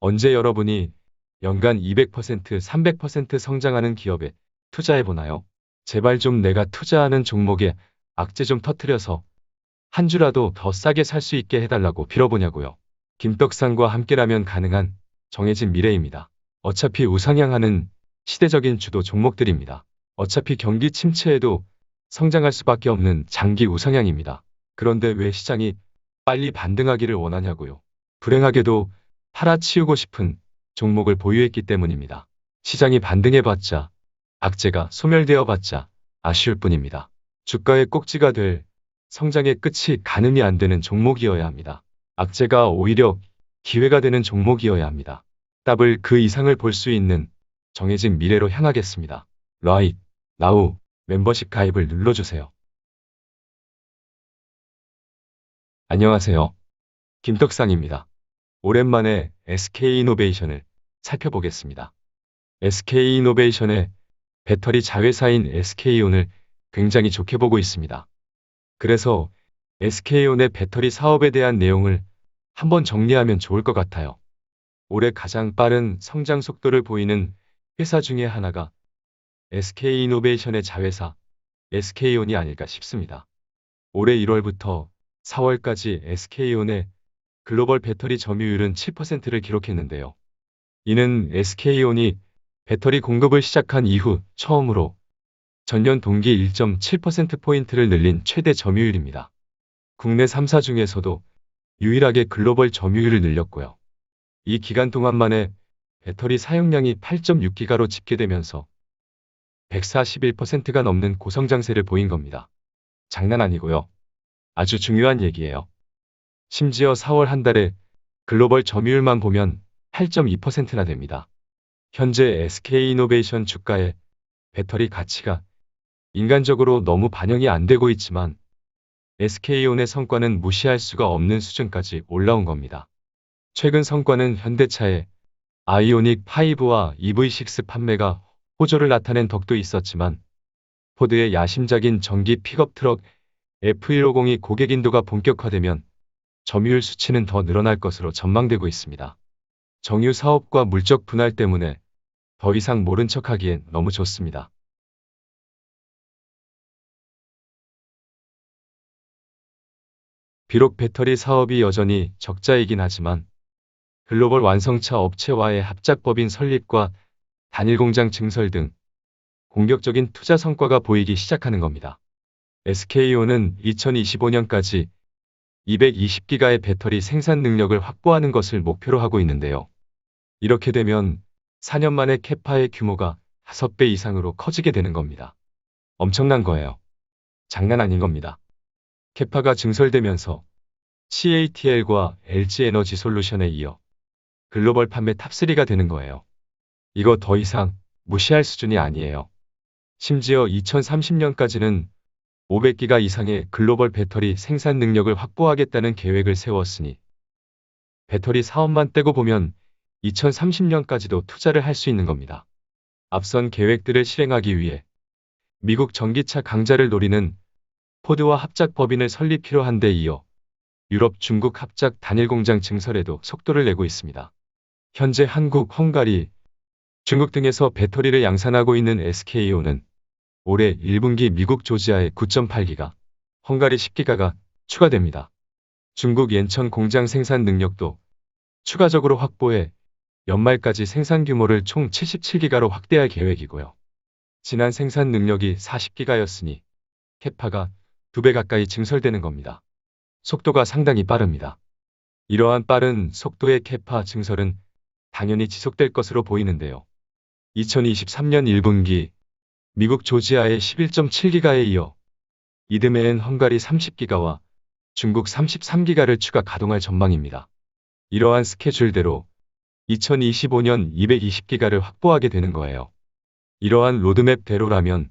언제 여러분이 연간 200%, 300% 성장하는 기업에 투자해보나요? 제발 좀 내가 투자하는 종목에 악재 좀 터트려서 한 주라도 더 싸게 살 수 있게 해달라고 빌어보냐고요. 김떡상과 함께라면 가능한 정해진 미래입니다. 어차피 우상향하는 시대적인 주도 종목들입니다. 어차피 경기 침체에도 성장할 수밖에 없는 장기 우상향입니다. 그런데 왜 시장이 빨리 반등하기를 원하냐고요. 불행하게도 팔아치우고 싶은 종목을 보유했기 때문입니다. 시장이 반등해봤자, 악재가 소멸되어봤자 아쉬울 뿐입니다. 주가의 꼭지가 될 성장의 끝이 가늠이 안 되는 종목이어야 합니다. 악재가 오히려 기회가 되는 종목이어야 합니다. 답을 그 이상을 볼 수 있는 정해진 미래로 향하겠습니다. Right Now 멤버십 가입을 눌러주세요. 안녕하세요. 김떡상입니다. 오랜만에 SK이노베이션을 살펴보겠습니다. SK이노베이션의 배터리 자회사인 SK온을 굉장히 좋게 보고 있습니다. 그래서 SK온의 배터리 사업에 대한 내용을 한번 정리하면 좋을 것 같아요. 올해 가장 빠른 성장 속도를 보이는 회사 중에 하나가 SK이노베이션의 자회사 SK온이 아닐까 싶습니다. 올해 1월부터 4월까지 SK온의 글로벌 배터리 점유율은 7%를 기록했는데요. 이는 SK온이 배터리 공급을 시작한 이후 처음으로 전년 동기 1.7%포인트를 늘린 최대 점유율입니다. 국내 3사 중에서도 유일하게 글로벌 점유율을 늘렸고요. 이 기간 동안 만에 배터리 사용량이 8.6기가로 집계되면서 141%가 넘는 고성장세를 보인 겁니다. 장난 아니고요. 아주 중요한 얘기예요. 심지어 4월 한 달에 글로벌 점유율만 보면 8.2%나 됩니다. 현재 SK이노베이션 주가의 배터리 가치가 인간적으로 너무 반영이 안 되고 있지만 SK온의 성과는 무시할 수가 없는 수준까지 올라온 겁니다. 최근 성과는 현대차의 아이오닉 5와 EV6 판매가 호조를 나타낸 덕도 있었지만 포드의 야심작인 전기 픽업 트럭 F150이 고객 인도가 본격화되면 점유율 수치는 더 늘어날 것으로 전망되고 있습니다. 정유 사업과 물적 분할 때문에 더 이상 모른 척하기엔 너무 좋습니다. 비록 배터리 사업이 여전히 적자이긴 하지만 글로벌 완성차 업체와의 합작법인 설립과 단일 공장 증설 등 공격적인 투자 성과가 보이기 시작하는 겁니다. SK온은 2025년까지 220기가의 배터리 생산 능력을 확보하는 것을 목표로 하고 있는데요. 이렇게 되면 4년 만에 캐파의 규모가 5배 이상으로 커지게 되는 겁니다. 엄청난 거예요. 장난 아닌 겁니다. 캐파가 증설되면서 CATL과 LG에너지솔루션에 이어 글로벌 판매 탑3가 되는 거예요. 이거 더 이상 무시할 수준이 아니에요. 심지어 2030년까지는 500기가 이상의 글로벌 배터리 생산 능력을 확보하겠다는 계획을 세웠으니 배터리 사업만 떼고 보면 2030년까지도 투자를 할 수 있는 겁니다. 앞선 계획들을 실행하기 위해 미국 전기차 강자를 노리는 포드와 합작 법인을 설립 한데 이어 유럽, 중국 합작 단일 공장 증설에도 속도를 내고 있습니다. 현재 한국, 헝가리, 중국 등에서 배터리를 양산하고 있는 SK온은 올해 1분기 미국 조지아에 9.8기가, 헝가리 10기가가 추가됩니다. 중국 연천 공장 생산 능력도 추가적으로 확보해 연말까지 생산 규모를 총 77기가로 확대할 계획이고요. 지난 생산 능력이 40기가였으니 캐파가 2배 가까이 증설되는 겁니다. 속도가 상당히 빠릅니다. 이러한 빠른 속도의 캐파 증설은 당연히 지속될 것으로 보이는데요. 2023년 1분기 미국 조지아의 11.7기가에 이어 이듬해엔 헝가리 30기가와 중국 33기가를 추가 가동할 전망입니다. 이러한 스케줄대로 2025년 220기가를 확보하게 되는 거예요. 이러한 로드맵대로라면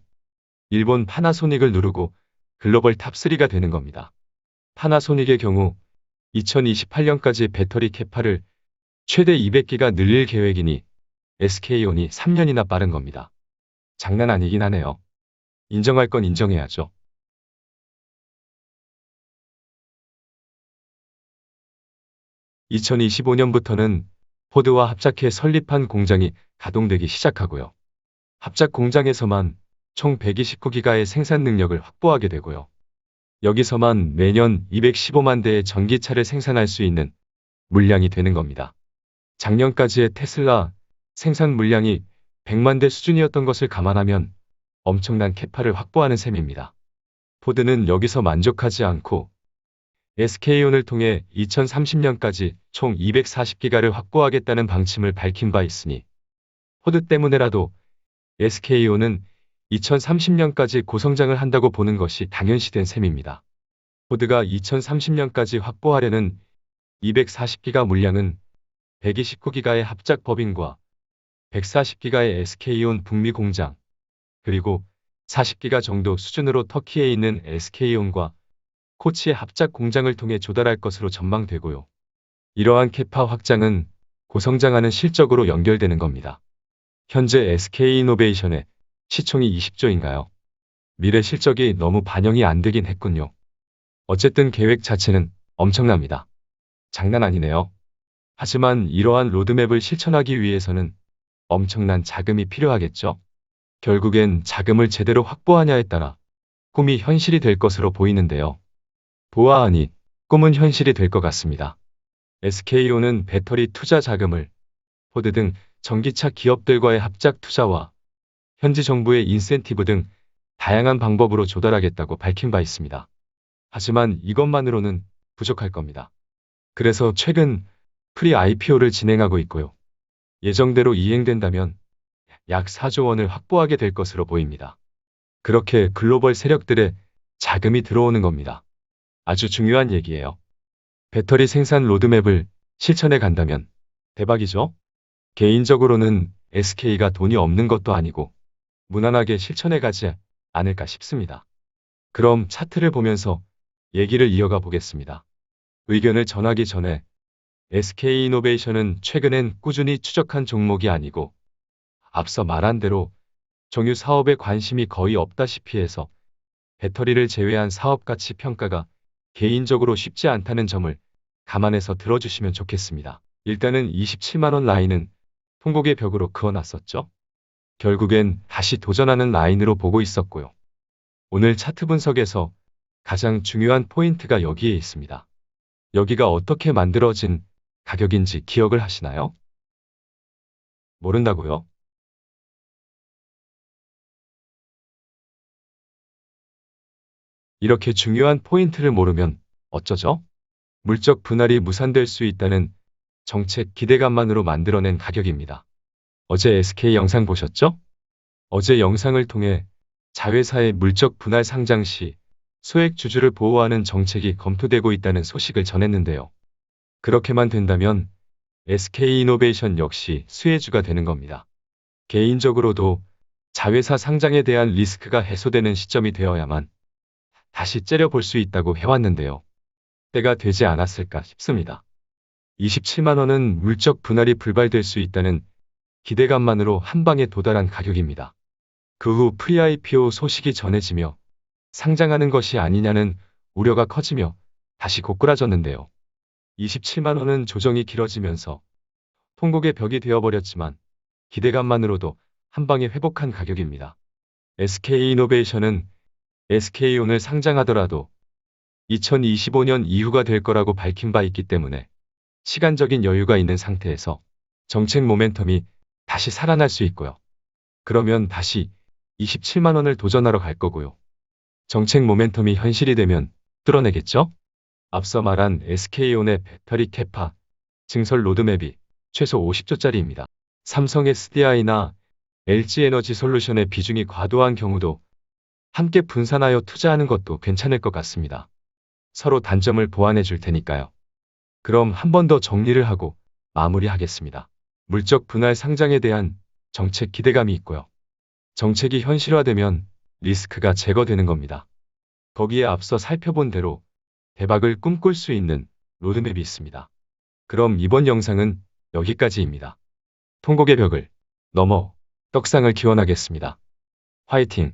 일본 파나소닉을 누르고 글로벌 탑3가 되는 겁니다. 파나소닉의 경우 2028년까지 배터리 캐파를 최대 200기가 늘릴 계획이니 SK온이 3년이나 빠른 겁니다. 장난 아니긴 하네요. 인정할 건 인정해야죠. (2025년부터는) 포드와 합작해 설립한 공장이 가동되기 시작하고요. 합작 공장에서만 총 129기가의 생산 능력을 확보하게 되고요. 여기서만 매년 215만 대의 전기차를 생산할 수 있는 물량이 되는 겁니다. 작년까지의 테슬라 생산 물량이 100만 대 수준이었던 것을 감안하면 엄청난 캐파를 확보하는 셈입니다. 포드는 여기서 만족하지 않고 SK온을 통해 2030년까지 총 240기가를 확보하겠다는 방침을 밝힌 바 있으니 포드 때문에라도 SK온은 2030년까지 고성장을 한다고 보는 것이 당연시된 셈입니다. 포드가 2030년까지 확보하려는 240기가 물량은 129기가의 합작 법인과 140기가의 SK온 북미 공장, 그리고 40기가 정도 수준으로 터키에 있는 SK온과 코치의 합작 공장을 통해 조달할 것으로 전망되고요. 이러한 캐파 확장은 고성장하는 실적으로 연결되는 겁니다. 현재 SK이노베이션의 시총이 20조인가요? 미래 실적이 너무 반영이 안 되긴 했군요. 어쨌든 계획 자체는 엄청납니다. 장난 아니네요. 하지만 이러한 로드맵을 실천하기 위해서는 엄청난 자금이 필요하겠죠? 결국엔 자금을 제대로 확보하냐에 따라 꿈이 현실이 될 것으로 보이는데요. 보아하니 꿈은 현실이 될 것 같습니다. SK온은 배터리 투자 자금을 포드 등 전기차 기업들과의 합작 투자와 현지 정부의 인센티브 등 다양한 방법으로 조달하겠다고 밝힌 바 있습니다. 하지만 이것만으로는 부족할 겁니다. 그래서 최근 프리-IPO를 진행하고 있고요. 예정대로 이행된다면 약 4조 원을 확보하게 될 것으로 보입니다. 그렇게 글로벌 세력들의 자금이 들어오는 겁니다. 아주 중요한 얘기예요. 배터리 생산 로드맵을 실천해 간다면 대박이죠? 개인적으로는 SK가 돈이 없는 것도 아니고 무난하게 실천해 가지 않을까 싶습니다. 그럼 차트를 보면서 얘기를 이어가 보겠습니다. 의견을 전하기 전에 SK이노베이션은 최근엔 꾸준히 추적한 종목이 아니고 앞서 말한 대로 정유 사업에 관심이 거의 없다시피 해서 배터리를 제외한 사업 가치 평가가 개인적으로 쉽지 않다는 점을 감안해서 들어주시면 좋겠습니다. 일단은 27만원 라인은 통곡의 벽으로 그어놨었죠. 결국엔 다시 도전하는 라인으로 보고 있었고요. 오늘 차트 분석에서 가장 중요한 포인트가 여기에 있습니다. 여기가 어떻게 만들어진 가격인지 기억을 하시나요? 모른다고요? 이렇게 중요한 포인트를 모르면 어쩌죠? 물적 분할이 무산될 수 있다는 정책 기대감만으로 만들어낸 가격입니다. 어제 SK 영상 보셨죠? 어제 영상을 통해 자회사의 물적 분할 상장 시 소액 주주를 보호하는 정책이 검토되고 있다는 소식을 전했는데요. 그렇게만 된다면 SK이노베이션 역시 수혜주가 되는 겁니다. 개인적으로도 자회사 상장에 대한 리스크가 해소되는 시점이 되어야만 다시 째려볼 수 있다고 해왔는데요. 때가 되지 않았을까 싶습니다. 27만원은 물적 분할이 불발될 수 있다는 기대감만으로 한 방에 도달한 가격입니다. 그 후 프리-IPO 소식이 전해지며 상장하는 것이 아니냐는 우려가 커지며 다시 고꾸라졌는데요. 27만원은 조정이 길어지면서 통곡의 벽이 되어버렸지만 기대감만으로도 한 방에 회복한 가격입니다. SK이노베이션은 SK온을 상장하더라도 2025년 이후가 될 거라고 밝힌 바 있기 때문에 시간적인 여유가 있는 상태에서 정책 모멘텀이 다시 살아날 수 있고요. 그러면 다시 27만원을 도전하러 갈 거고요. 정책 모멘텀이 현실이 되면 뚫어내겠죠? 앞서 말한 SK온의 배터리 캐파 증설 로드맵이 최소 50조짜리입니다. 삼성 SDI나 LG에너지솔루션의 비중이 과도한 경우도 함께 분산하여 투자하는 것도 괜찮을 것 같습니다. 서로 단점을 보완해 줄 테니까요. 그럼 한 번 더 정리를 하고 마무리하겠습니다. 물적 분할 상장에 대한 정책 기대감이 있고요. 정책이 현실화되면 리스크가 제거되는 겁니다. 거기에 앞서 살펴본 대로 대박을 꿈꿀 수 있는 로드맵이 있습니다. 그럼 이번 영상은 여기까지입니다. 통곡의 벽을 넘어 떡상을 기원하겠습니다. 화이팅!